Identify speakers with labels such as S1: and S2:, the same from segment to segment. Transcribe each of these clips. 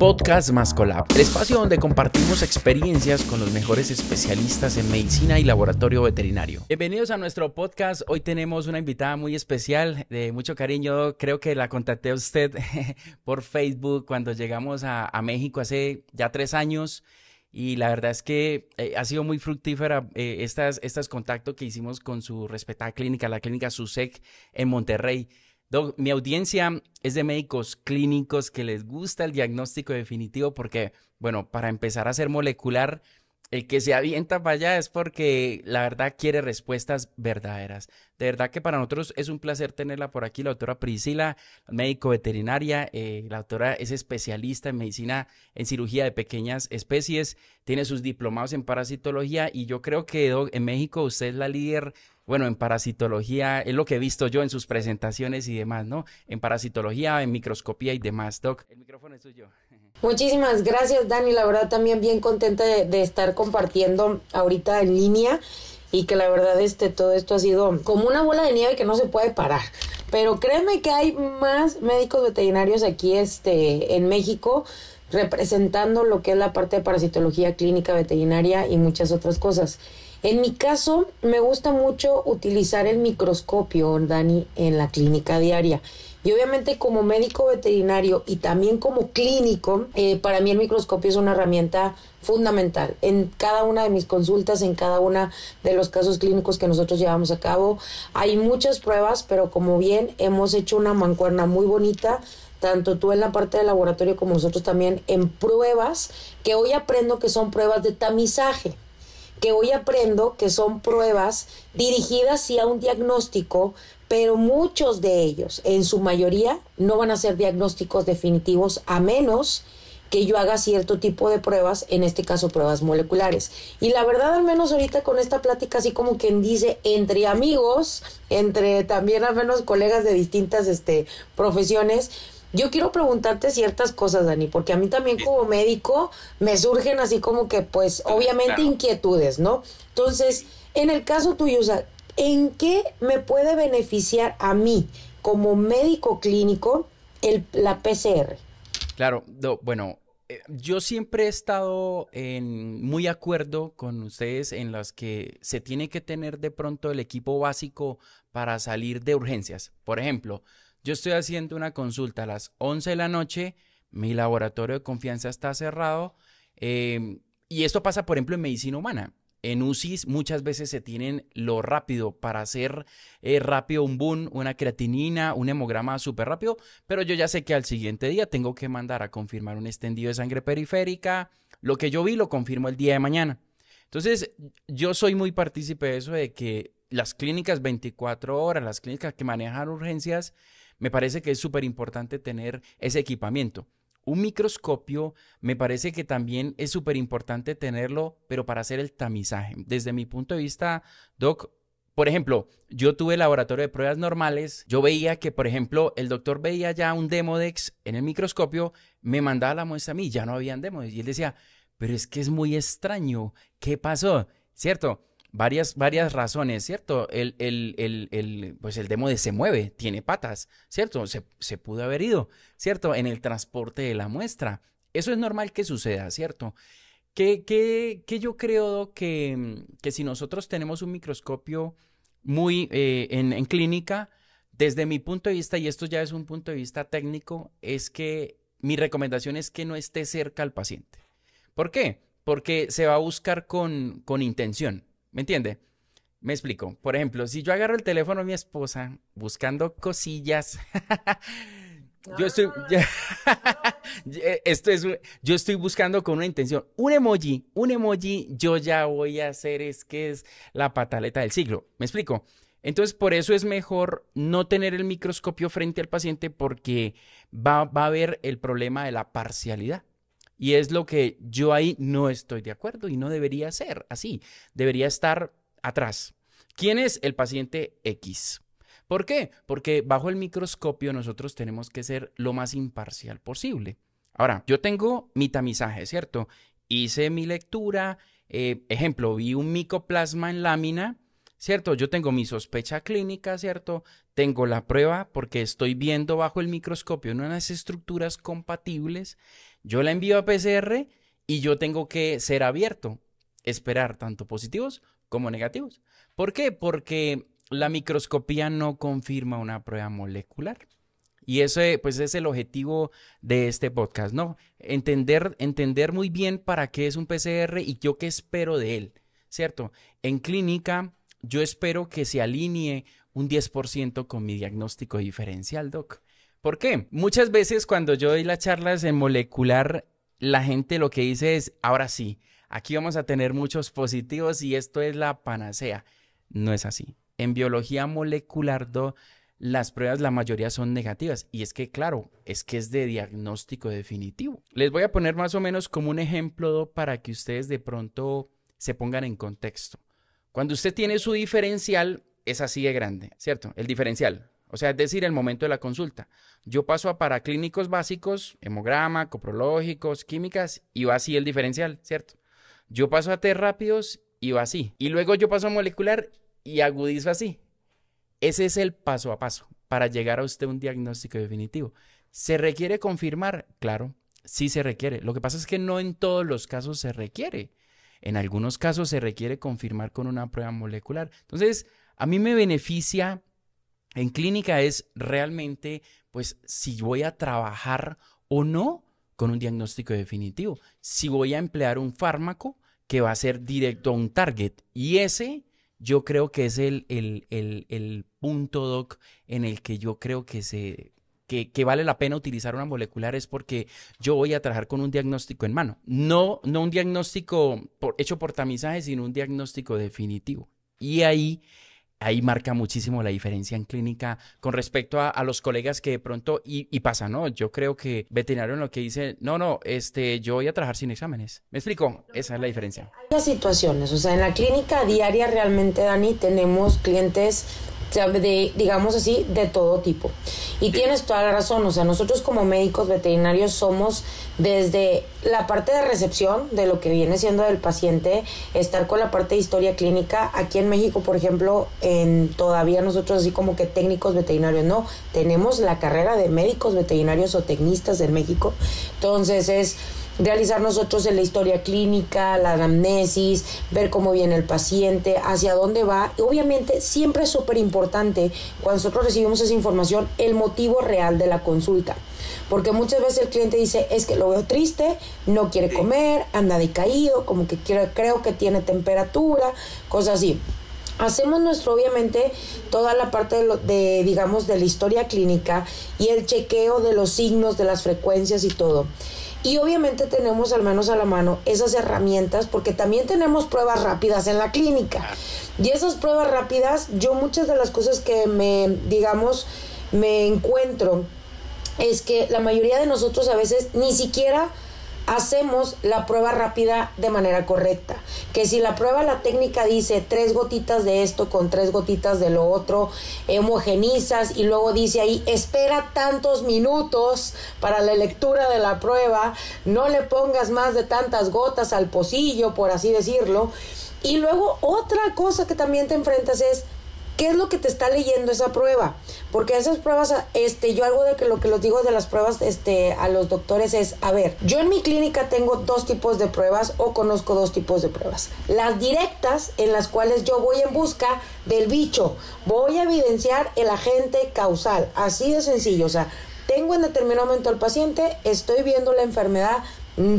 S1: Podcast Mascolab, el espacio donde compartimos experiencias con los mejores especialistas en medicina y laboratorio veterinario. Bienvenidos a nuestro podcast. Hoy tenemos una invitada muy especial, de mucho cariño. Creo que la contacté a usted por Facebook cuando llegamos a México hace ya 3 años. Y la verdad es que ha sido muy fructífera estos contactos que hicimos con su respetada clínica, la clínica SUSEC en Monterrey. Doc, mi audiencia es de médicos clínicos que les gusta el diagnóstico definitivo porque, bueno, para empezar a hacer molecular, el que se avienta para allá es porque la verdad quiere respuestas verdaderas. De verdad que para nosotros es un placer tenerla por aquí, la doctora Priscila, médico veterinaria. La doctora es especialista en medicina, en cirugía de pequeñas especies, tiene sus diplomados en parasitología y yo creo que, Doc, en México usted es la líder. Bueno, en parasitología, es lo que he visto yo en sus presentaciones y demás, ¿no? En parasitología, en microscopía y demás. Doc, el micrófono es suyo.
S2: Muchísimas gracias, Dani. La verdad también bien contenta de estar compartiendo ahorita en línea y que la verdad todo esto ha sido como una bola de nieve que no se puede parar. Pero créeme que hay más médicos veterinarios aquí en México representando lo que es la parte de parasitología clínica veterinaria y muchas otras cosas. En mi caso, me gusta mucho utilizar el microscopio, Dani, en la clínica diaria. Y obviamente como médico veterinario y también como clínico, para mí el microscopio es una herramienta fundamental. En cada una de mis consultas, en cada uno de los casos clínicos que nosotros llevamos a cabo, hay muchas pruebas, pero como bien hemos hecho una mancuerna muy bonita, tanto tú en la parte de laboratorio como nosotros también en pruebas, que hoy aprendo que son pruebas de tamizaje, que hoy aprendo que son pruebas dirigidas sí a un diagnóstico, pero muchos de ellos, en su mayoría, no van a ser diagnósticos definitivos a menos que yo haga cierto tipo de pruebas, en este caso pruebas moleculares. Y la verdad, al menos ahorita con esta plática, así como quien dice, entre amigos, entre también al menos colegas de distintas profesiones, yo quiero preguntarte ciertas cosas, Dani, porque a mí también como médico me surgen así como que, pues, obviamente inquietudes, ¿no? Entonces, en el caso tuyo, o sea, ¿en qué me puede beneficiar a mí como médico clínico la PCR?
S1: Claro, bueno, yo siempre he estado muy de acuerdo con ustedes en las que se tiene que tener de pronto el equipo básico para salir de urgencias. Por ejemplo, yo estoy haciendo una consulta a las 11 de la noche, mi laboratorio de confianza está cerrado y esto pasa, por ejemplo, en medicina humana. En UCIs muchas veces se tienen lo rápido para hacer rápido un boom, una creatinina, un hemograma súper rápido, pero yo ya sé que al siguiente día tengo que mandar a confirmar un extendido de sangre periférica. Lo que yo vi lo confirmo el día de mañana. Entonces, yo soy muy partícipe de eso, de que las clínicas 24 horas, las clínicas que manejan urgencias, me parece que es súper importante tener ese equipamiento. Un microscopio me parece que también es súper importante tenerlo, pero para hacer el tamizaje. Desde mi punto de vista, Doc, por ejemplo, yo tuve laboratorio de pruebas normales, yo veía que, por ejemplo, el doctor veía ya un Demodex en el microscopio, me mandaba la muestra a mí, ya no habían Demodex, y él decía, pero es que es muy extraño, ¿qué pasó? ¿Cierto? Varias razones, ¿cierto? Pues el Demodex se mueve, tiene patas, ¿cierto? Se pudo haber ido, ¿cierto? En el transporte de la muestra. Eso es normal que suceda, ¿cierto? Que yo creo que si nosotros tenemos un microscopio muy en clínica, desde mi punto de vista, y esto ya es un punto de vista técnico, es que mi recomendación es que no esté cerca al paciente. ¿Por qué? Porque se va a buscar con intención. ¿Me entiende? Me explico. Por ejemplo, si yo agarro el teléfono de mi esposa buscando cosillas, yo estoy, yo estoy buscando con una intención. Un emoji, yo ya voy a hacer es la pataleta del siglo. ¿Me explico? Entonces, por eso es mejor no tener el microscopio frente al paciente porque va a haber el problema de la parcialidad. Y es lo que yo ahí no estoy de acuerdo y no debería ser así. Debería estar atrás. ¿Quién es el paciente X? ¿Por qué? Porque bajo el microscopio nosotros tenemos que ser lo más imparcial posible. Ahora, yo tengo mi tamizaje, ¿cierto? Hice mi lectura, ejemplo, vi un micoplasma en lámina, ¿cierto? Yo tengo mi sospecha clínica, ¿cierto? Tengo la prueba porque estoy viendo bajo el microscopio unas estructuras compatibles. Yo la envío a PCR y yo tengo que ser abierto, esperar tanto positivos como negativos. ¿Por qué? Porque la microscopía no confirma una prueba molecular. Y eso, pues, es el objetivo de este podcast, ¿no? Entender muy bien para qué es un PCR y yo qué espero de él, ¿cierto? En clínica, yo espero que se alinee un 10% con mi diagnóstico diferencial, doc. ¿Por qué? Muchas veces cuando yo doy las charlas en molecular, la gente lo que dice es, ahora sí, aquí vamos a tener muchos positivos y esto es la panacea. No es así. En biología molecular, las pruebas, la mayoría son negativas. Y es que, claro, es que es de diagnóstico definitivo. Les voy a poner más o menos como un ejemplo para que ustedes de pronto se pongan en contexto. Cuando usted tiene su diferencial, es así de grande, ¿cierto? El diferencial. O sea, es decir, el momento de la consulta. Yo paso a paraclínicos básicos, hemograma, coprológicos, químicas, y va así el diferencial, ¿cierto? Yo paso a test rápidos y va así. Y luego yo paso a molecular y agudizo así. Ese es el paso a paso para llegar a usted un diagnóstico definitivo. ¿Se requiere confirmar? Claro, sí se requiere. Lo que pasa es que no en todos los casos se requiere. En algunos casos se requiere confirmar con una prueba molecular. Entonces, a mí me beneficia en clínica es realmente, pues, si voy a trabajar o no con un diagnóstico definitivo. Si voy a emplear un fármaco que va a ser directo a un target. Y ese, yo creo que es el punto, doc, en el que yo creo que vale la pena utilizar una molecular es porque yo voy a trabajar con un diagnóstico en mano. No un diagnóstico hecho por tamizaje, sino un diagnóstico definitivo. Y ahí marca muchísimo la diferencia en clínica con respecto a los colegas que de pronto, y pasa, ¿no? Yo creo que veterinario en lo que dice, no, yo voy a trabajar sin exámenes. ¿Me explico? Esa es la diferencia.
S2: Hay las situaciones, o sea, en la clínica diaria realmente, Dani, tenemos clientes digamos así, de todo tipo. Y tienes toda la razón, o sea, nosotros como médicos veterinarios somos desde la parte de recepción de lo que viene siendo del paciente, estar con la parte de historia clínica. Aquí en México, por ejemplo, todavía nosotros así como que técnicos veterinarios, no, tenemos la carrera de médicos veterinarios o tecnistas en México. Entonces es realizar nosotros en la historia clínica, la anamnesis, ver cómo viene el paciente, hacia dónde va. Y obviamente siempre es súper importante cuando nosotros recibimos esa información el motivo real de la consulta, porque muchas veces el cliente dice, es que lo veo triste, no quiere comer, anda decaído, como que creo que tiene temperatura, cosas así. Hacemos obviamente, toda la parte digamos, de la historia clínica y el chequeo de los signos, de las frecuencias y todo. Y obviamente tenemos al menos a la mano esas herramientas, porque también tenemos pruebas rápidas en la clínica. Y esas pruebas rápidas, yo muchas de las cosas que me encuentro es que la mayoría de nosotros a veces ni siquiera hacemos la prueba rápida de manera correcta. Que si la técnica dice 3 gotitas de esto con 3 gotitas de lo otro, homogenizas y luego dice ahí, espera tantos minutos para la lectura de la prueba, no le pongas más de tantas gotas al pocillo, por así decirlo. Y luego otra cosa que también te enfrentas es, ¿qué es lo que te está leyendo esa prueba? Porque esas pruebas, yo algo de que lo que les digo de las pruebas, a los doctores es, a ver, yo en mi clínica tengo 2 tipos de pruebas o conozco 2 tipos de pruebas. Las directas, en las cuales yo voy en busca del bicho, voy a evidenciar el agente causal, así de sencillo, o sea, tengo en determinado momento al paciente, estoy viendo la enfermedad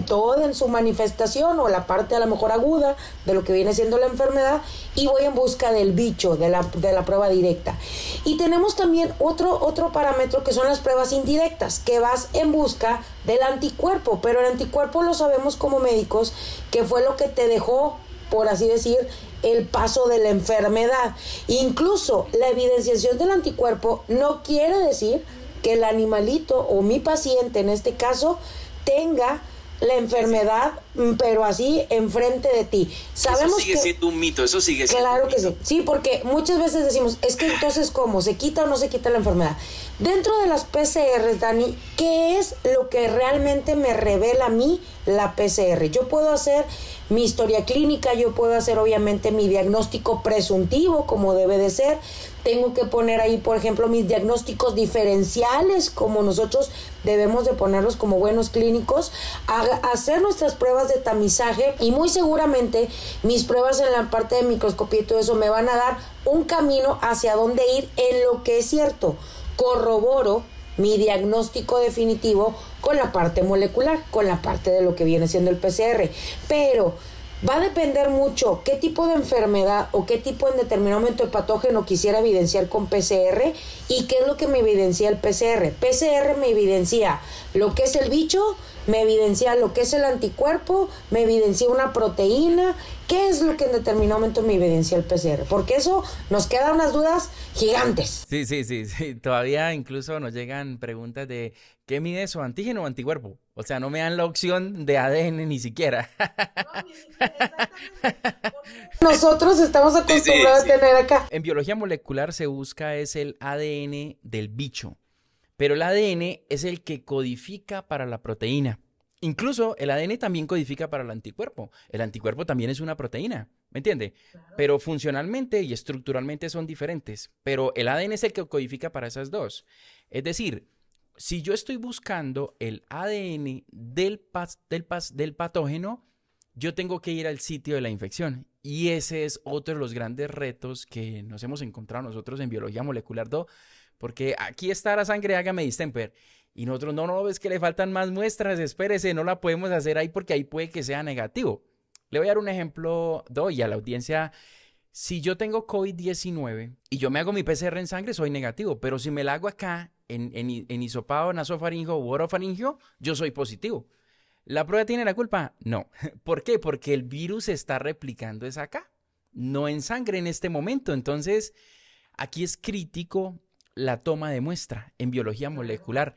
S2: toda en su manifestación o la parte a lo mejor aguda de lo que viene siendo la enfermedad y voy en busca del bicho de la prueba directa. Y tenemos también otro parámetro que son las pruebas indirectas, que vas en busca del anticuerpo, pero el anticuerpo lo sabemos como médicos que fue lo que te dejó, por así decir, el paso de la enfermedad. Incluso la evidenciación del anticuerpo no quiere decir que el animalito o mi paciente en este caso tenga la enfermedad, pero así enfrente de ti. Sabemos
S1: eso sigue siendo un mito, eso sigue siendo
S2: claro
S1: un
S2: que
S1: mito.
S2: Sí, porque muchas veces decimos, es que entonces ¿cómo? ¿Se quita o no se quita la enfermedad? Dentro de las PCRs, Dani, ¿qué es lo que realmente me revela a mí la PCR? Yo puedo hacer mi historia clínica, yo puedo hacer obviamente mi diagnóstico presuntivo como debe de ser, tengo que poner ahí, por ejemplo, mis diagnósticos diferenciales como nosotros debemos de ponerlos como buenos clínicos, hacer nuestras pruebas de tamizaje y muy seguramente mis pruebas en la parte de microscopía y todo eso me van a dar un camino hacia dónde ir en lo que es cierto. Corroboro mi diagnóstico definitivo con la parte molecular, con la parte de lo que viene siendo el PCR, pero va a depender mucho qué tipo de enfermedad o qué tipo en determinado momento de patógeno quisiera evidenciar con PCR y qué es lo que me evidencia el PCR. PCR me evidencia lo que es el bicho, me evidencia lo que es el anticuerpo, me evidencia una proteína. ¿Qué es lo que en determinado momento me evidencia el PCR? Porque eso nos quedan unas dudas gigantes.
S1: Sí. Todavía incluso nos llegan preguntas de ¿qué mide eso? ¿Antígeno o anticuerpo? O sea, no me dan la opción de ADN ni siquiera.
S2: Nosotros estamos acostumbrados a tener acá.
S1: En biología molecular se busca es el ADN del bicho, pero el ADN es el que codifica para la proteína. Incluso el ADN también codifica para el anticuerpo. El anticuerpo también es una proteína, ¿me entiende? Claro. Pero funcionalmente y estructuralmente son diferentes. Pero el ADN es el que codifica para esas dos. Es decir, si yo estoy buscando el ADN del patógeno, yo tengo que ir al sitio de la infección. Y ese es otro de los grandes retos que nos hemos encontrado nosotros en biología molecular 2, porque aquí está la sangre, hágame distemper. Y nosotros, no, es que le faltan más muestras, espérese, no la podemos hacer ahí porque ahí puede que sea negativo. Le voy a dar un ejemplo, doy a la audiencia. Si yo tengo COVID-19 y yo me hago mi PCR en sangre, soy negativo. Pero si me la hago acá, en hisopado, nasofaringeo u orofaringeo, yo soy positivo. ¿La prueba tiene la culpa? No. ¿Por qué? Porque el virus se está replicando es acá, no en sangre en este momento. Entonces, aquí es crítico la toma de muestra en biología molecular.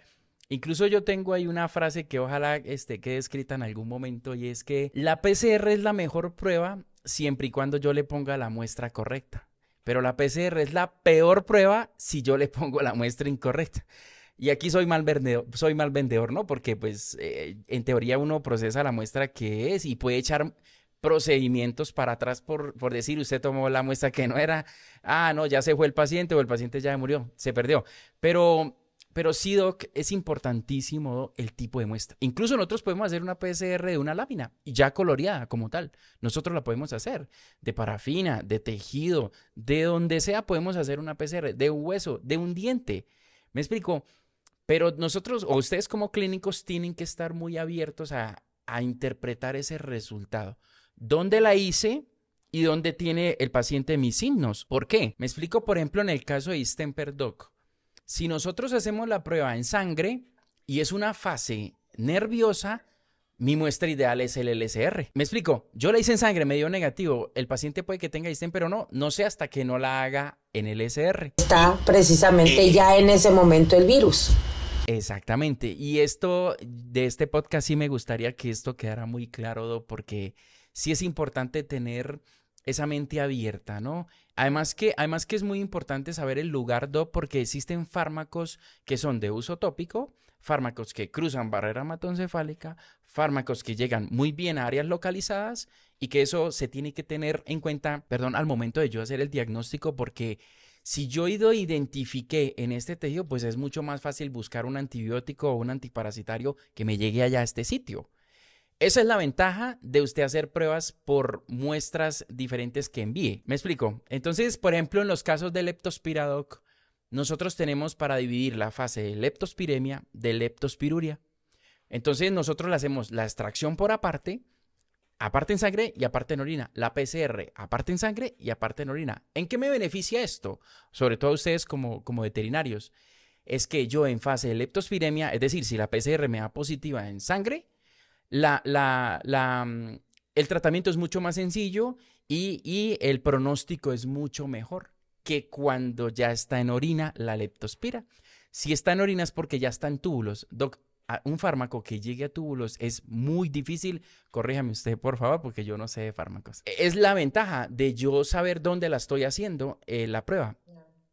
S1: Incluso yo tengo ahí una frase que ojalá quede escrita en algún momento, y es que la PCR es la mejor prueba siempre y cuando yo le ponga la muestra correcta. Pero la PCR es la peor prueba si yo le pongo la muestra incorrecta. Y aquí soy mal vendedor, ¿no? Porque pues en teoría uno procesa la muestra que es y puede echar procedimientos para atrás por decir usted tomó la muestra que no era. Ah, no, ya se fue el paciente o el paciente ya murió, se perdió. Pero sí, Doc, es importantísimo el tipo de muestra. Incluso nosotros podemos hacer una PCR de una lámina y ya coloreada como tal. Nosotros la podemos hacer de parafina, de tejido, de donde sea podemos hacer una PCR, de un hueso, de un diente. ¿Me explico? Pero nosotros o ustedes como clínicos tienen que estar muy abiertos a interpretar ese resultado. ¿Dónde la hice y dónde tiene el paciente mis signos? ¿Por qué? Me explico, por ejemplo, en el caso de distemper, Doc. Si nosotros hacemos la prueba en sangre y es una fase nerviosa, mi muestra ideal es el LSR. ¿Me explico? Yo la hice en sangre, me dio negativo. El paciente puede que tenga distemper o no. No sé hasta que no la haga en LSR.
S2: Está precisamente ya en ese momento el virus.
S1: Exactamente. Y esto, de este podcast sí me gustaría que esto quedara muy claro, porque sí es importante tener esa mente abierta, ¿no? Además que es muy importante saber el lugar, porque existen fármacos que son de uso tópico, fármacos que cruzan barrera hematoencefálica, fármacos que llegan muy bien a áreas localizadas y que eso se tiene que tener en cuenta, al momento de yo hacer el diagnóstico, porque si yo identifiqué en este tejido, pues es mucho más fácil buscar un antibiótico o un antiparasitario que me llegue allá a este sitio. Esa es la ventaja de usted hacer pruebas por muestras diferentes que envíe. ¿Me explico? Entonces, por ejemplo, en los casos de leptospira, Doc, nosotros tenemos para dividir la fase de leptospiremia de leptospiruria. Entonces, nosotros le hacemos la extracción por aparte en sangre y aparte en orina. La PCR, aparte en sangre y aparte en orina. ¿En qué me beneficia esto? Sobre todo ustedes como veterinarios. Es que yo en fase de leptospiremia, es decir, si la PCR me da positiva en sangre, el tratamiento es mucho más sencillo y el pronóstico es mucho mejor que cuando ya está en orina la leptospira. Si está en orina es porque ya está en túbulos. Doc, un fármaco que llegue a túbulos es muy difícil. Corríjame usted, por favor, porque yo no sé de fármacos. Es la ventaja de yo saber dónde la estoy haciendo la prueba.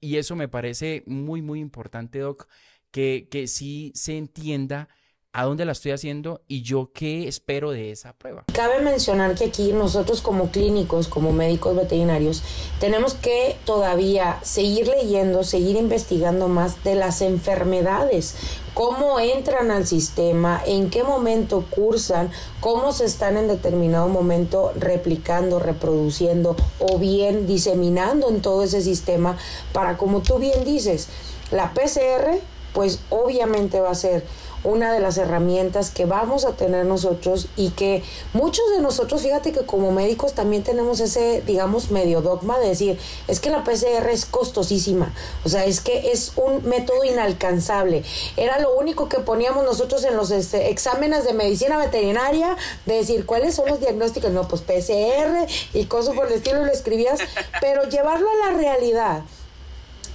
S1: Y eso me parece muy, muy importante, Doc, que sí se entienda a dónde la estoy haciendo y yo qué espero de esa prueba.
S2: Cabe mencionar que aquí nosotros como clínicos, como médicos veterinarios, tenemos que todavía seguir leyendo, seguir investigando más de las enfermedades, cómo entran al sistema, en qué momento cursan, cómo se están en determinado momento replicando, reproduciendo o bien diseminando en todo ese sistema para, como tú bien dices, la PCR pues obviamente va a ser una de las herramientas que vamos a tener nosotros y que muchos de nosotros, fíjate que como médicos también tenemos ese, digamos, medio dogma de decir, es que la PCR es costosísima, o sea, es que es un método inalcanzable. Era lo único que poníamos nosotros en los exámenes de medicina veterinaria, de decir, ¿cuáles son los diagnósticos? No, pues PCR y cosas por el estilo, y lo escribías, pero llevarlo a la realidad.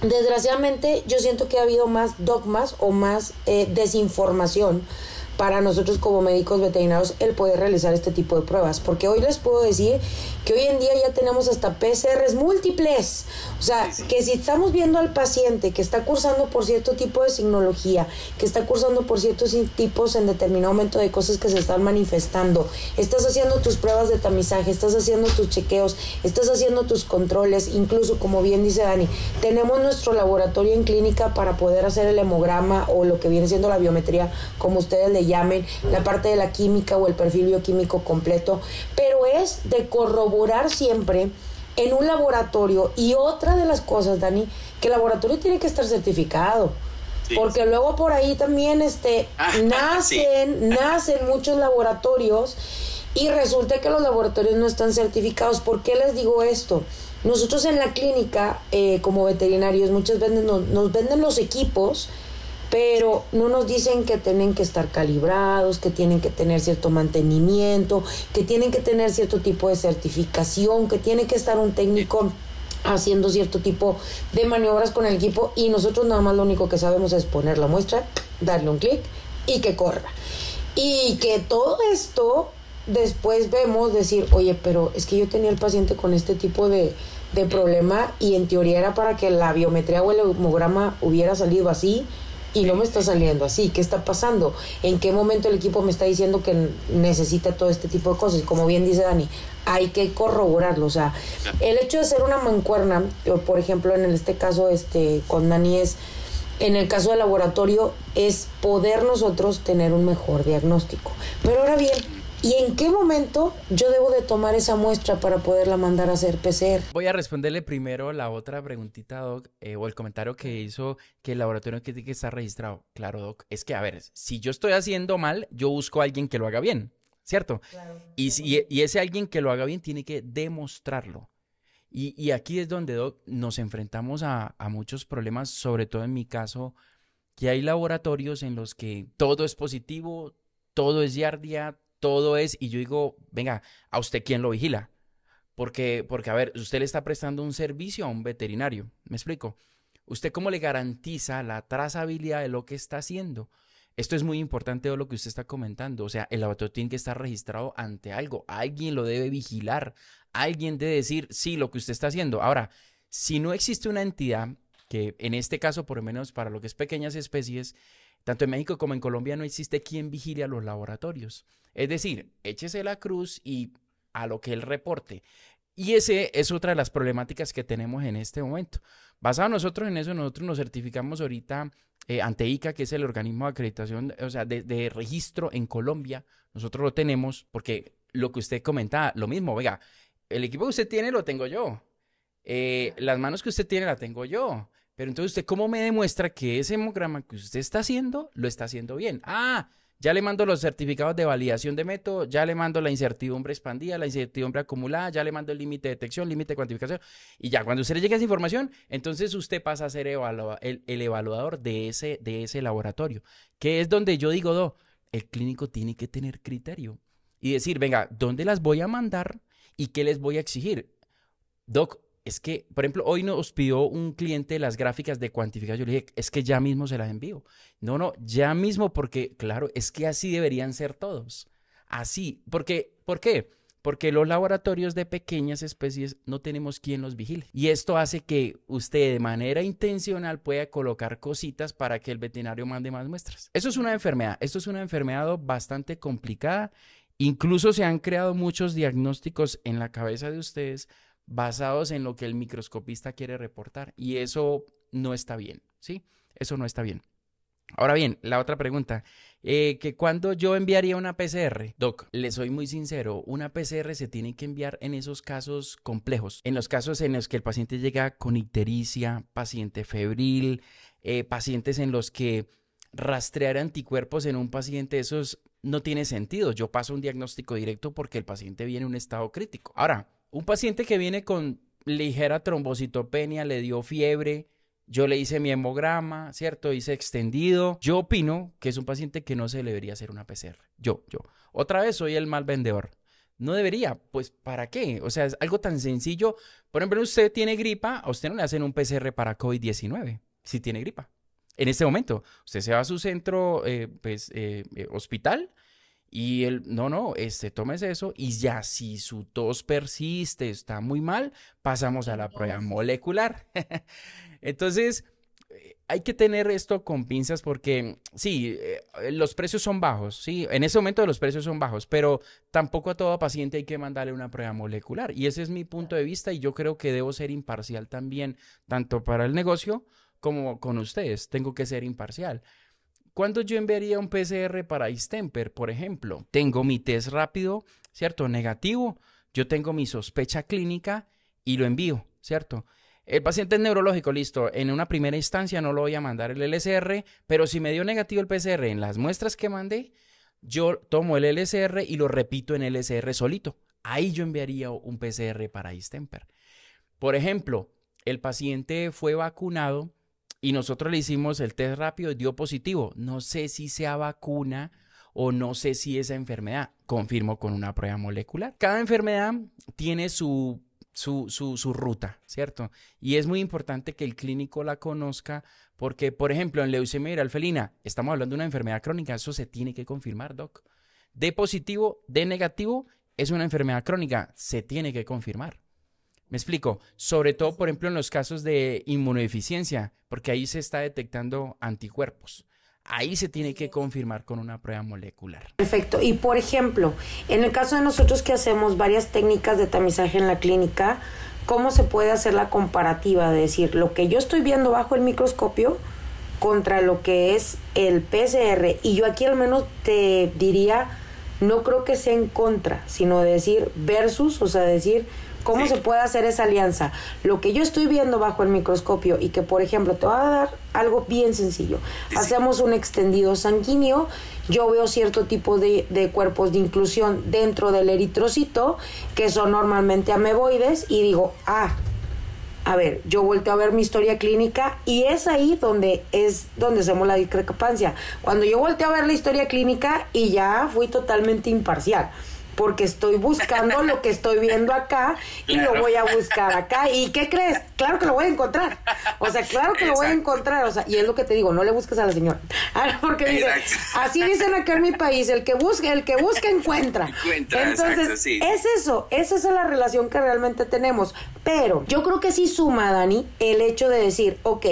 S2: Desgraciadamente yo siento que ha habido más dogmas o más desinformación para nosotros como médicos veterinarios el poder realizar este tipo de pruebas, porque hoy les puedo decir que hoy en día ya tenemos hasta PCRs múltiples, o sea, que si estamos viendo al paciente que está cursando por cierto tipo de signología, que está cursando por ciertos tipos en determinado momento de cosas que se están manifestando, estás haciendo tus pruebas de tamizaje, estás haciendo tus chequeos, estás haciendo tus controles, incluso como bien dice Dani, tenemos nuestro laboratorio en clínica para poder hacer el hemograma o lo que viene siendo la biometría, como ustedes le llamen, la parte de la química o el perfil bioquímico completo, pero es de corroborar siempre en un laboratorio. Y otra de las cosas, Dani, que el laboratorio tiene que estar certificado, porque luego por ahí también nacen muchos laboratorios y resulta que los laboratorios no están certificados. ¿Por qué les digo esto? Nosotros en la clínica, como veterinarios, muchas veces nos venden los equipos, pero no nos dicen que tienen que estar calibrados, que tienen que tener cierto mantenimiento, que tienen que tener cierto tipo de certificación, que tiene que estar un técnico haciendo cierto tipo de maniobras con el equipo, y nosotros nada más lo único que sabemos es poner la muestra, darle un clic y que corra. Y que todo esto después vemos decir, oye, pero es que yo tenía el paciente con este tipo de problema y en teoría era para que la biometría o el hemograma hubiera salido así, y no me está saliendo así. ¿Qué está pasando? ¿En qué momento el equipo me está diciendo que necesita todo este tipo de cosas? Y como bien dice Dani, hay que corroborarlo. O sea, el hecho de hacer una mancuerna, por ejemplo, en este caso con Dani, en el caso del laboratorio, es poder nosotros tener un mejor diagnóstico. Pero ahora bien, ¿y en qué momento yo debo de tomar esa muestra para poderla mandar a hacer PCR?
S1: Voy a responderle primero la otra preguntita, Doc, o el comentario que hizo que el laboratorio tiene que estar registrado. Claro, Doc, es que, a ver, si yo estoy haciendo mal, yo busco a alguien que lo haga bien, ¿cierto? Claro. Y ese alguien que lo haga bien tiene que demostrarlo. Y aquí es donde, Doc, nos enfrentamos a muchos problemas, sobre todo en mi caso, que hay laboratorios en los que todo es positivo, todo es yardia, todo es, y yo digo, venga, ¿a usted quién lo vigila? Porque, a ver, usted le está prestando un servicio a un veterinario, ¿me explico? ¿Usted cómo le garantiza la trazabilidad de lo que está haciendo? Esto es muy importante de lo que usted está comentando, o sea, el laboratorio tiene que estar registrado ante algo, alguien lo debe vigilar, alguien debe decir, sí, lo que usted está haciendo. Ahora, si no existe una entidad, que en este caso, por lo menos para lo que es pequeñas especies, tanto en México como en Colombia no existe quien vigile a los laboratorios. Es decir, échese la cruz y a lo que él reporte. Y ese es otra de las problemáticas que tenemos en este momento. Basado nosotros en eso, nosotros nos certificamos ahorita ante ICA, que es el organismo de acreditación, o sea, de registro en Colombia. Nosotros lo tenemos porque lo que usted comentaba, lo mismo, venga, el equipo que usted tiene lo tengo yo. Las manos que usted tiene la tengo yo. Pero entonces, ¿usted cómo me demuestra que ese hemograma que usted está haciendo, lo está haciendo bien? Ya le mando los certificados de validación de método, ya le mando la incertidumbre expandida, la incertidumbre acumulada, ya le mando el límite de detección, límite de cuantificación. Y ya cuando usted le llegue esa información, entonces usted pasa a ser el evaluador de ese laboratorio. Que es donde yo digo, el clínico tiene que tener criterio. Y decir, venga, ¿dónde las voy a mandar y qué les voy a exigir? Doc, es que, por ejemplo, hoy nos pidió un cliente las gráficas de cuantificación. Yo le dije, es que ya mismo se las envío. No, ya mismo, porque, claro, es que así deberían ser todos. Así, porque, ¿por qué? Porque los laboratorios de pequeñas especies no tenemos quien los vigile. Y esto hace que usted de manera intencional pueda colocar cositas para que el veterinario mande más muestras. Eso es una enfermedad. Esto es una enfermedad bastante complicada. Incluso se han creado muchos diagnósticos en la cabeza de ustedes basados en lo que el microscopista quiere reportar. Y eso no está bien, ¿sí? Eso no está bien. Ahora bien, la otra pregunta, que cuando yo enviaría una PCR, Doc, le soy muy sincero, una PCR se tiene que enviar en esos casos complejos, en los casos en los que el paciente llega con ictericia, paciente febril, pacientes en los que rastrear anticuerpos en un paciente, esos no tiene sentido. Yo paso un diagnóstico directo porque el paciente viene en un estado crítico. Ahora, un paciente que viene con ligera trombocitopenia, le dio fiebre, yo le hice mi hemograma, ¿cierto? Hice extendido. Yo opino que es un paciente que no se le debería hacer una PCR. Yo. Otra vez soy el mal vendedor. No debería, pues ¿para qué? O sea, es algo tan sencillo. Por ejemplo, usted tiene gripa, a usted no le hacen un PCR para COVID-19, si tiene gripa. En este momento, usted se va a su centro hospital y tómese eso y ya si su tos persiste, está muy mal, pasamos a la prueba molecular. Entonces, hay que tener esto con pinzas porque sí, los precios son bajos, sí, en ese momento los precios son bajos, pero tampoco a todo paciente hay que mandarle una prueba molecular y ese es mi punto de vista y yo creo que debo ser imparcial también, tanto para el negocio como con ustedes, tengo que ser imparcial. ¿Cuándo yo enviaría un PCR para distemper, por ejemplo? Tengo mi test rápido, ¿cierto? Negativo, yo tengo mi sospecha clínica y lo envío, ¿cierto? El paciente es neurológico, listo, en una primera instancia no lo voy a mandar el LSR, pero si me dio negativo el PCR en las muestras que mandé, yo tomo el LSR y lo repito en LSR solito. Ahí yo enviaría un PCR para distemper. Por ejemplo, el paciente fue vacunado y nosotros le hicimos el test rápido y dio positivo. No sé si sea vacuna o no sé si esa enfermedad. Confirmo con una prueba molecular. Cada enfermedad tiene su ruta, ¿cierto? Y es muy importante que el clínico la conozca porque, por ejemplo, en leucemia viral felina, estamos hablando de una enfermedad crónica, eso se tiene que confirmar, Doc. D positivo, D negativo, es una enfermedad crónica, se tiene que confirmar. Me explico, sobre todo, por ejemplo, en los casos de inmunodeficiencia, porque ahí se está detectando anticuerpos. Ahí se tiene que confirmar con una prueba molecular.
S2: Perfecto. Y, por ejemplo, en el caso de nosotros que hacemos varias técnicas de tamizaje en la clínica, ¿cómo se puede hacer la comparativa? De decir, lo que yo estoy viendo bajo el microscopio contra lo que es el PCR. Y yo aquí al menos te diría, no creo que sea en contra, sino de decir versus, o sea, decir... ¿Cómo se puede hacer esa alianza? Lo que yo estoy viendo bajo el microscopio y que, por ejemplo, te va a dar algo bien sencillo. Hacemos un extendido sanguíneo, yo veo cierto tipo de cuerpos de inclusión dentro del eritrocito, que son normalmente ameboides, y digo, a ver, yo vuelto a ver mi historia clínica y es ahí donde hacemos la discrepancia. Cuando yo volteo a ver la historia clínica y ya fui totalmente imparcial. Porque estoy buscando lo que estoy viendo acá y claro, lo voy a buscar acá. ¿Y qué crees? Claro que lo voy a encontrar. O sea, claro que lo voy a encontrar. O sea, y es lo que te digo, no le busques a la señora. Porque dice, así dicen acá en mi país, el que busca encuentra. Entonces, sí. Es eso, esa es la relación que realmente tenemos. Pero yo creo que sí suma, Dani, el hecho de decir, ok,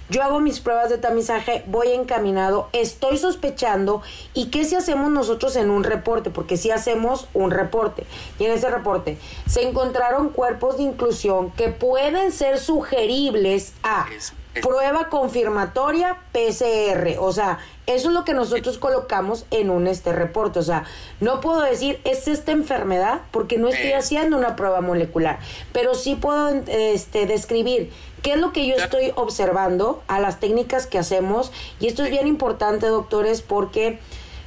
S2: yo hago mis pruebas de tamizaje, voy encaminado, estoy sospechando, ¿y qué si hacemos nosotros en un reporte? Porque si hacemos un reporte, y en ese reporte se encontraron cuerpos de inclusión que pueden ser sugeribles a prueba confirmatoria PCR, o sea, eso es lo que nosotros colocamos en un reporte, o sea, no puedo decir es esta enfermedad porque no estoy haciendo una prueba molecular, pero sí puedo describir qué es lo que yo estoy observando a las técnicas que hacemos, y esto es bien importante, doctores, porque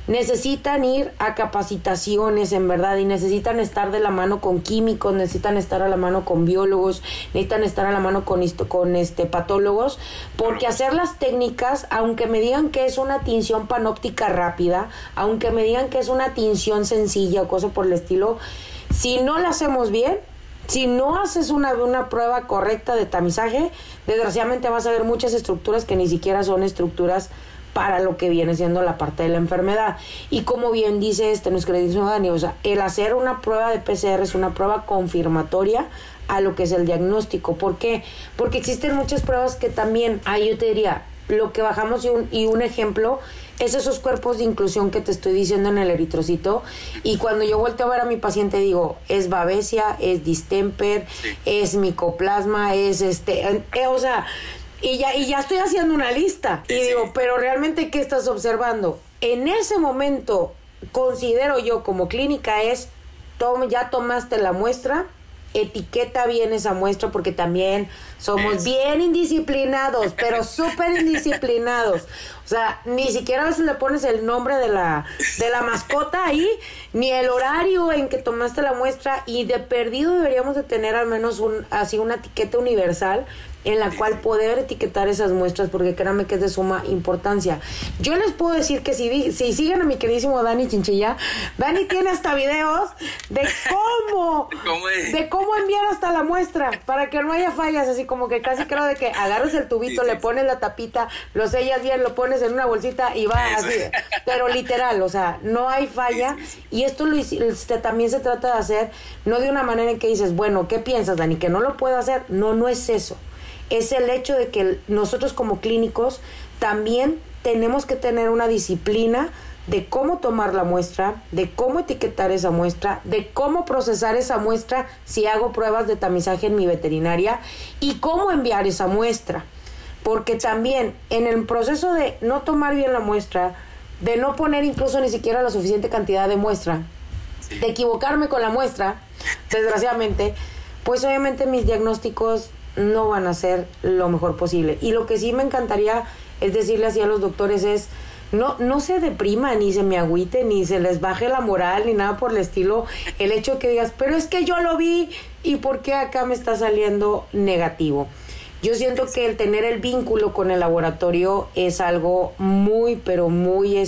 S2: necesitan ir a capacitaciones, en verdad, y necesitan estar de la mano con químicos, necesitan estar a la mano con biólogos, necesitan estar a la mano con patólogos, porque hacer las técnicas, aunque me digan que es una tinción panóptica rápida, aunque me digan que es una tinción sencilla o cosa por el estilo, si no la hacemos bien, si no haces una prueba correcta de tamizaje, desgraciadamente vas a ver muchas estructuras que ni siquiera son estructuras para lo que viene siendo la parte de la enfermedad. Y como bien dice nuestro querido Dani, o sea, el hacer una prueba de PCR es una prueba confirmatoria a lo que es el diagnóstico. ¿Por qué? Porque existen muchas pruebas que también, ahí yo te diría, lo que bajamos y un ejemplo es esos cuerpos de inclusión que te estoy diciendo en el eritrocito, y cuando yo vuelto a ver a mi paciente digo, es babesia, es distemper, es micoplasma, es o sea, y ya estoy haciendo una lista, y digo, pero realmente, ¿qué estás observando? En ese momento, considero yo como clínica ya tomaste la muestra, etiqueta bien esa muestra, porque también somos bien indisciplinados, pero súper indisciplinados. O sea, ni siquiera a veces le pones el nombre de la mascota ahí, ni el horario en que tomaste la muestra, y de perdido deberíamos de tener al menos una etiqueta universal en la cual poder etiquetar esas muestras, porque créanme que es de suma importancia. Yo les puedo decir que si siguen a mi queridísimo Dani Chinchilla, Dani tiene hasta videos de cómo enviar hasta la muestra para que no haya fallas, así como que casi creo de que agarras el tubito, le pones la tapita, lo sellas bien, lo pones en una bolsita y va así, pero literal, o sea, no hay falla. Y esto también se trata de hacer, no de una manera en que dices, bueno, ¿qué piensas, Dani? ¿Que no lo puedo hacer? No es eso. Es el hecho de que nosotros como clínicos también tenemos que tener una disciplina de cómo tomar la muestra, de cómo etiquetar esa muestra, de cómo procesar esa muestra si hago pruebas de tamizaje en mi veterinaria, y cómo enviar esa muestra. Porque también en el proceso de no tomar bien la muestra, de no poner incluso ni siquiera la suficiente cantidad de muestra, de equivocarme con la muestra, desgraciadamente, pues obviamente mis diagnósticos no van a ser lo mejor posible. Y lo que sí me encantaría es decirle así a los doctores es, no se deprima, ni se me agüite, ni se les baje la moral, ni nada por el estilo, el hecho que digas, pero es que yo lo vi, ¿y por qué acá me está saliendo negativo? Yo siento que el tener el vínculo con el laboratorio es algo muy, pero muy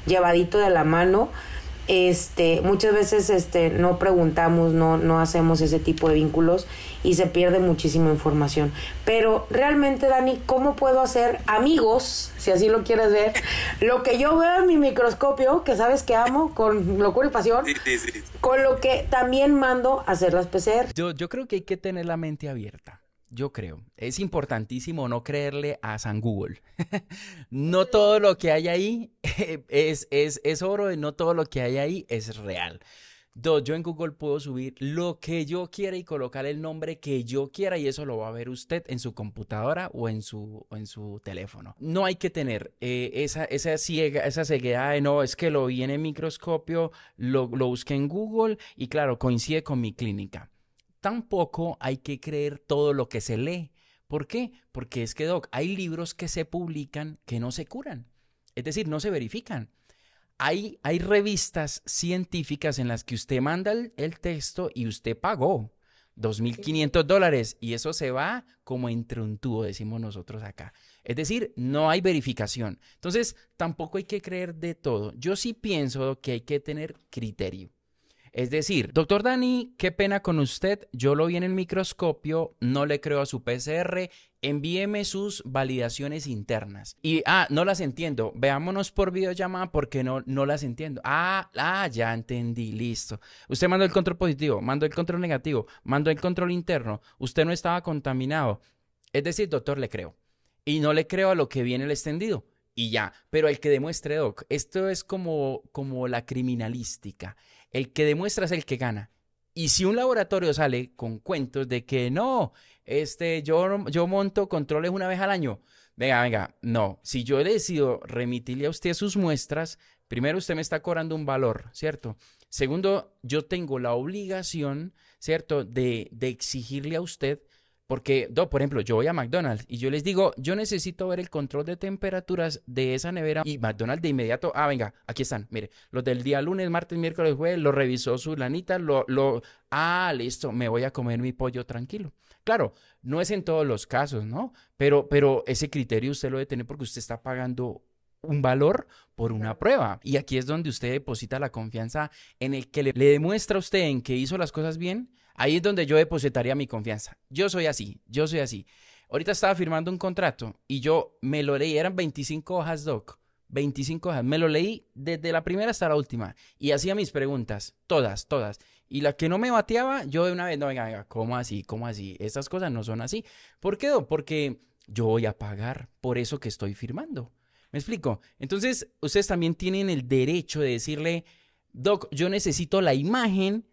S2: llevadito de la mano. Muchas veces no preguntamos, no hacemos ese tipo de vínculos y se pierde muchísima información. Pero realmente, Dani, ¿cómo puedo hacer amigos, si así lo quieres ver, lo que yo veo en mi microscopio, que sabes que amo con locura y pasión, con lo que también mando a hacer las PCR?
S1: Yo creo que hay que tener la mente abierta. Yo creo. Es importantísimo no creerle a San Google. No todo lo que hay ahí es oro, y no todo lo que hay ahí es real. Yo en Google puedo subir lo que yo quiera y colocar el nombre que yo quiera, y eso lo va a ver usted en su computadora o en su teléfono. No hay que tener esa ceguedad de no, es que lo vi en el microscopio, lo busqué en Google y claro, coincide con mi clínica. Tampoco hay que creer todo lo que se lee. ¿Por qué? Porque es que, Doc, hay libros que se publican que no se curan. Es decir, no se verifican. Hay revistas científicas en las que usted manda el texto y usted pagó $2,500 y eso se va como entre un tubo, decimos nosotros acá. Es decir, no hay verificación. Entonces, tampoco hay que creer de todo. Yo sí pienso que hay que tener criterio. Es decir, doctor Dani, qué pena con usted, yo lo vi en el microscopio, no le creo a su PCR, envíeme sus validaciones internas. Y, no las entiendo, veámonos por videollamada porque no las entiendo. Ya entendí, listo. Usted mandó el control positivo, mandó el control negativo, mandó el control interno, usted no estaba contaminado. Es decir, doctor, le creo. Y no le creo a lo que viene el extendido. Y ya, pero el que demuestre, Doc, esto es como la criminalística. El que demuestra es el que gana. Y si un laboratorio sale con cuentos de que no, yo monto controles una vez al año. Venga, no. Si yo decido remitirle a usted sus muestras, primero usted me está cobrando un valor, ¿cierto? Segundo, yo tengo la obligación, ¿cierto?, de exigirle a usted. Porque, por ejemplo, yo voy a McDonald's y yo les digo, yo necesito ver el control de temperaturas de esa nevera, y McDonald's de inmediato, venga, aquí están, mire, los del día lunes, martes, miércoles, jueves, lo revisó su lanita, listo, me voy a comer mi pollo tranquilo. Claro, no es en todos los casos, ¿no? Pero ese criterio usted lo debe tener porque usted está pagando un valor por una prueba. Y aquí es donde usted deposita la confianza en el que le demuestra a usted en que hizo las cosas bien. Ahí es donde yo depositaría mi confianza. Yo soy así. ahorita estaba firmando un contrato y yo me lo leí, eran 25 hojas, Doc. 25 hojas. Me lo leí desde la primera hasta la última y hacía mis preguntas, todas, todas. Y la que no me bateaba, yo de una vez, no, venga, venga, ¿cómo así? ¿Cómo así? Estas cosas no son así. ¿Por qué, Doc? Porque yo voy a pagar por eso que estoy firmando. ¿Me explico? Entonces, ustedes también tienen el derecho de decirle, Doc, yo necesito la imagen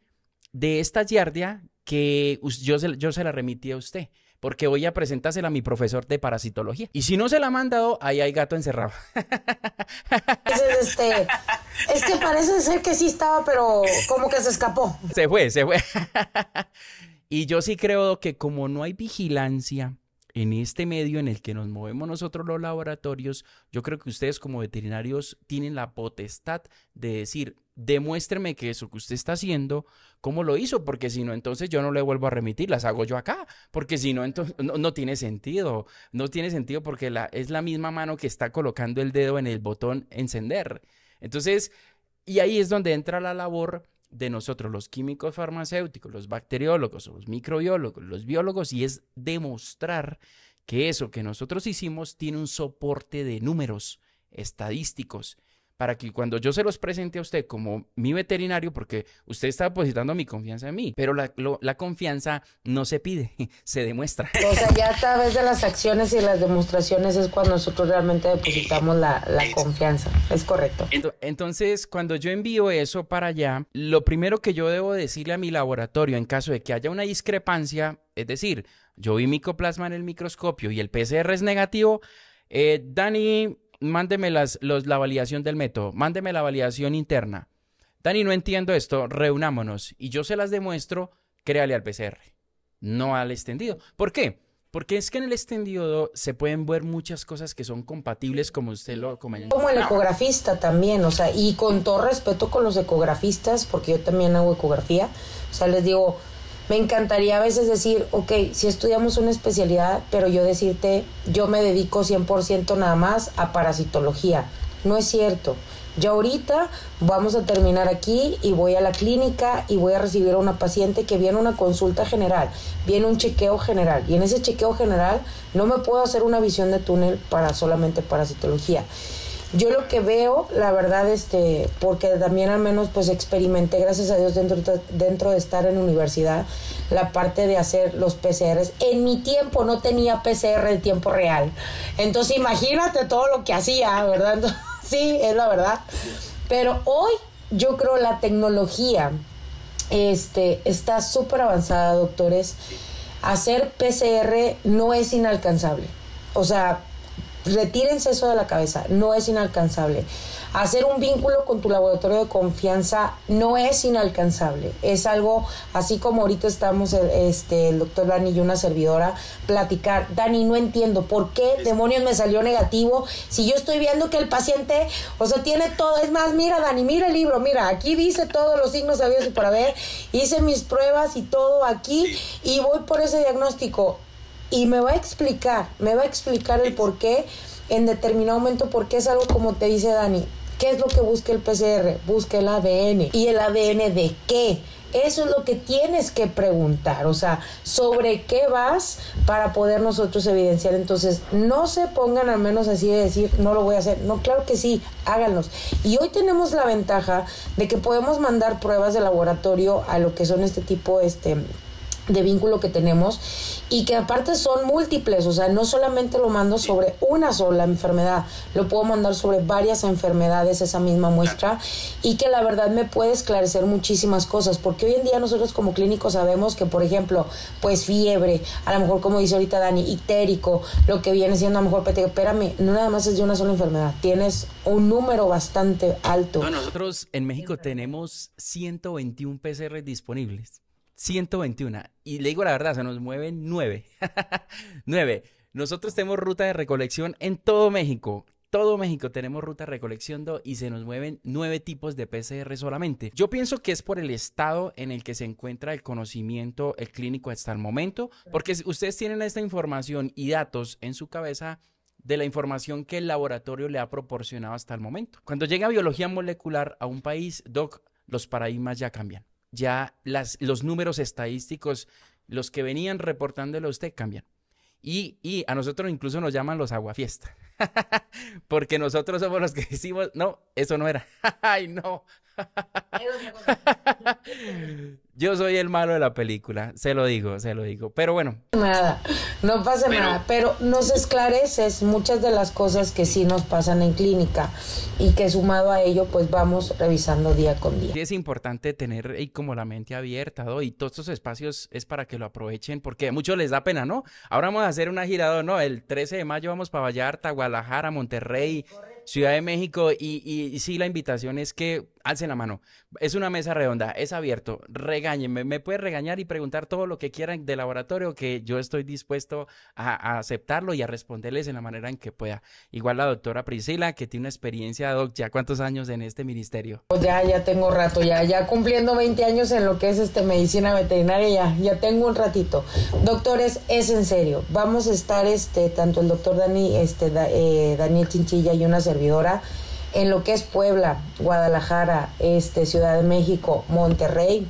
S1: de esta giardia que yo se la remití a usted, porque voy a presentársela a mi profesor de parasitología. Y si no se la ha mandado, ahí hay gato encerrado.
S2: Entonces, es que parece ser que sí estaba, pero como que se escapó.
S1: Se fue, se fue. Y yo sí creo que como no hay vigilancia en este medio en el que nos movemos nosotros los laboratorios, yo creo que ustedes como veterinarios tienen la potestad de decir, demuéstreme que eso que usted está haciendo, cómo lo hizo, porque si no, entonces yo no le vuelvo a remitir, las hago yo acá, porque si no, entonces no tiene sentido, no tiene sentido porque es la misma mano que está colocando el dedo en el botón encender. Entonces, y ahí es donde entra la labor de nosotros, los químicos farmacéuticos, los bacteriólogos, los microbiólogos, los biólogos, y es demostrar que eso que nosotros hicimos tiene un soporte de números estadísticos para que cuando yo se los presente a usted como mi veterinario, porque usted está depositando mi confianza en mí, pero la confianza no se pide, se demuestra.
S2: O sea, ya a través de las acciones y las demostraciones es cuando nosotros realmente depositamos la confianza. Es correcto.
S1: Entonces, cuando yo envío eso para allá, lo primero que yo debo decirle a mi laboratorio en caso de que haya una discrepancia, es decir, yo vi micoplasma en el microscopio y el PCR es negativo, Dani, mándeme la validación del método, mándeme la validación interna. Dani, no entiendo esto, reunámonos y yo se las demuestro, créale al PCR, no al extendido. ¿Por qué? Porque es que en el extendido se pueden ver muchas cosas que son compatibles, como usted lo comentó.
S2: Como el ecografista también, o sea, y con todo respeto con los ecografistas, porque yo también hago ecografía, o sea, les digo, me encantaría a veces decir, ok, si estudiamos una especialidad, pero yo decirte, yo me dedico 100% nada más a parasitología. No es cierto. Yo ahorita vamos a terminar aquí y voy a la clínica y voy a recibir a una paciente que viene a una consulta general, viene un chequeo general. Y en ese chequeo general no me puedo hacer una visión de túnel para solamente parasitología. Yo lo que veo, la verdad, porque también al menos pues experimenté, gracias a Dios, dentro de estar en universidad, la parte de hacer los PCRs. En mi tiempo no tenía PCR de tiempo real. Entonces imagínate todo lo que hacía, ¿verdad? Entonces, sí, es la verdad. Pero hoy yo creo la tecnología está súper avanzada, doctores. Hacer PCR no es inalcanzable. O sea, retírense eso de la cabeza, no es inalcanzable. Hacer un vínculo con tu laboratorio de confianza no es inalcanzable. Es algo así como ahorita estamos el doctor Dani y una servidora platicar. Dani, no entiendo por qué demonios me salió negativo si yo estoy viendo que el paciente, o sea, tiene todo. Es más, mira Dani, mira el libro, mira, aquí dice todos los signos habidos y por haber. Hice mis pruebas y todo aquí y voy por ese diagnóstico. Y me va a explicar el por qué en determinado momento, porque es algo como te dice Dani. ¿Qué es lo que busca el PCR? Busca el ADN. ¿Y el ADN de qué? Eso es lo que tienes que preguntar, o sea, sobre qué vas para poder nosotros evidenciar. Entonces, no se pongan al menos así de decir, no lo voy a hacer. No, claro que sí, háganlos. Y hoy tenemos la ventaja de que podemos mandar pruebas de laboratorio a lo que son este tipo, de vínculo que tenemos y que aparte son múltiples, o sea, no solamente lo mando sobre una sola enfermedad, lo puedo mandar sobre varias enfermedades esa misma muestra y que la verdad me puede esclarecer muchísimas cosas, porque hoy en día nosotros como clínicos sabemos que, por ejemplo, pues fiebre, a lo mejor como dice ahorita Dani, ictérico, lo que viene siendo a lo mejor espérame, no nada más es de una sola enfermedad, tienes un número bastante alto.
S1: No, nosotros en México tenemos 121 PCR disponibles. 121. Y le digo la verdad, se nos mueven 9. 9. Nosotros tenemos ruta de recolección en todo México. Todo México tenemos ruta de recolección y se nos mueven 9 tipos de PCR solamente. Yo pienso que es por el estado en el que se encuentra el conocimiento, el clínico hasta el momento, porque ustedes tienen esta información y datos en su cabeza de la información que el laboratorio le ha proporcionado hasta el momento. Cuando llega biología molecular a un país, Doc, los paradigmas ya cambian. Ya los números estadísticos, los que venían reportándolo a usted, cambian. Y a nosotros incluso nos llaman los aguafiesta. Porque nosotros somos los que decimos, no, eso no era. Ay, no. Yo soy el malo de la película, se lo digo. Pero bueno.
S2: Nada, no pasa nada, pero nos esclareces muchas de las cosas que sí nos pasan en clínica y que sumado a ello, pues vamos revisando día con día.
S1: Sí, es importante tener ahí como la mente abierta, ¿no? Y todos estos espacios es para que lo aprovechen, porque a muchos les da pena, ¿no? Ahora vamos a hacer una gira, ¿no? El 13 de mayo vamos para Vallarta, Guadalajara, Monterrey, Ciudad de México, y sí, la invitación es que alcen la mano. Es una mesa redonda, es abierto, regáñenme, me puede regañar y preguntar todo lo que quieran de laboratorio, que yo estoy dispuesto a aceptarlo y a responderles en la manera en que pueda. Igual la doctora Priscila, que tiene una experiencia, doc, ya cuántos años en este ministerio.
S2: Pues ya tengo rato, ya cumpliendo 20 años en lo que es medicina veterinaria, ya tengo un ratito. Doctores, es en serio, vamos a estar tanto el doctor Daniel Chinchilla y una servidora en lo que es Puebla, Guadalajara, Ciudad de México, Monterrey,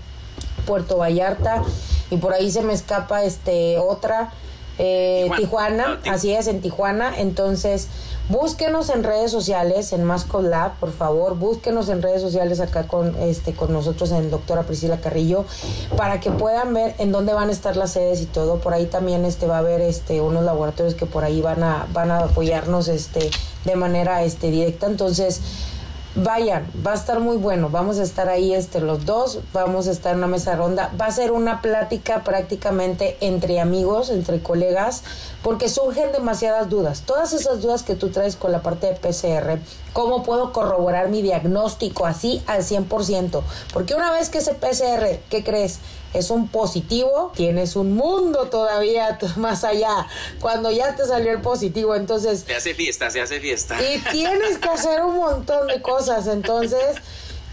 S2: Puerto Vallarta, y por ahí se me escapa otra, Tijuana, así es, en Tijuana. Entonces, búsquenos en redes sociales, en Mascot Lab, por favor, búsquenos en redes sociales acá con nosotros, en doctora Priscila Carrillo, para que puedan ver en dónde van a estar las sedes y todo. Por ahí también va a haber unos laboratorios que por ahí van a apoyarnos de manera directa. Entonces, vayan, va a estar muy bueno. Vamos a estar ahí los dos, vamos a estar en una mesa ronda. Va a ser una plática prácticamente entre amigos, entre colegas, porque surgen demasiadas dudas. Todas esas dudas que tú traes con la parte de PCR, ¿cómo puedo corroborar mi diagnóstico así al 100%? Porque una vez que ese PCR, ¿qué crees? Es un positivo, tienes un mundo todavía más allá, cuando ya te salió el positivo. Entonces
S1: se hace fiesta.
S2: Y tienes que hacer un montón de cosas. Entonces,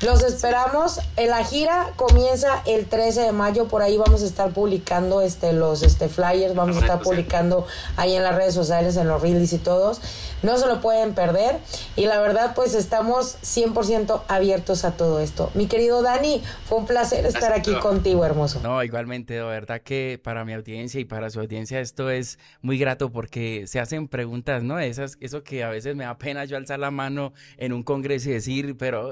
S2: los esperamos. La gira comienza el 13 de mayo. Por ahí vamos a estar publicando los flyers. Vamos a estar publicando ahí en las redes sociales, en los reels y todos. No se lo pueden perder. Y la verdad, pues estamos 100% abiertos a todo esto. Mi querido Dani, fue un placer estar aquí contigo, hermoso.
S1: No, igualmente, de verdad que para mi audiencia y para su audiencia esto es muy grato, porque se hacen preguntas, ¿no? Eso que a veces me da pena yo alzar la mano en un congreso y decir, pero...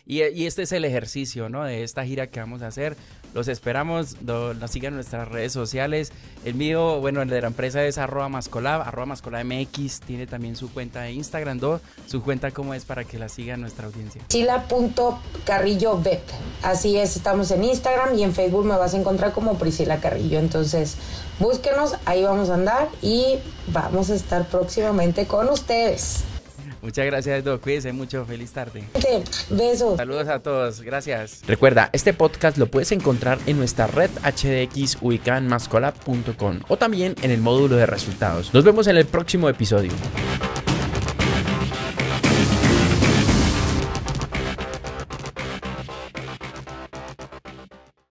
S1: Y este es el ejercicio, ¿no? De esta gira que vamos a hacer. Los esperamos, nos sigan en nuestras redes sociales. El mío, bueno, el de la empresa es @mascolab, @mascolabmx. Tiene también su cuenta de Instagram, su cuenta cómo es para que la siga nuestra audiencia.
S2: Priscila.carrillovet. Así es, estamos en Instagram y en Facebook me vas a encontrar como Priscila Carrillo. Entonces, búsquenos, ahí vamos a andar y vamos a estar próximamente con ustedes.
S1: Muchas gracias, Doc. Cuídense mucho. Feliz tarde.
S2: Besos.
S1: Saludos a todos. Gracias. Recuerda, este podcast lo puedes encontrar en nuestra red HDX ubicada en mascolab.com o también en el módulo de resultados. Nos vemos en el próximo episodio.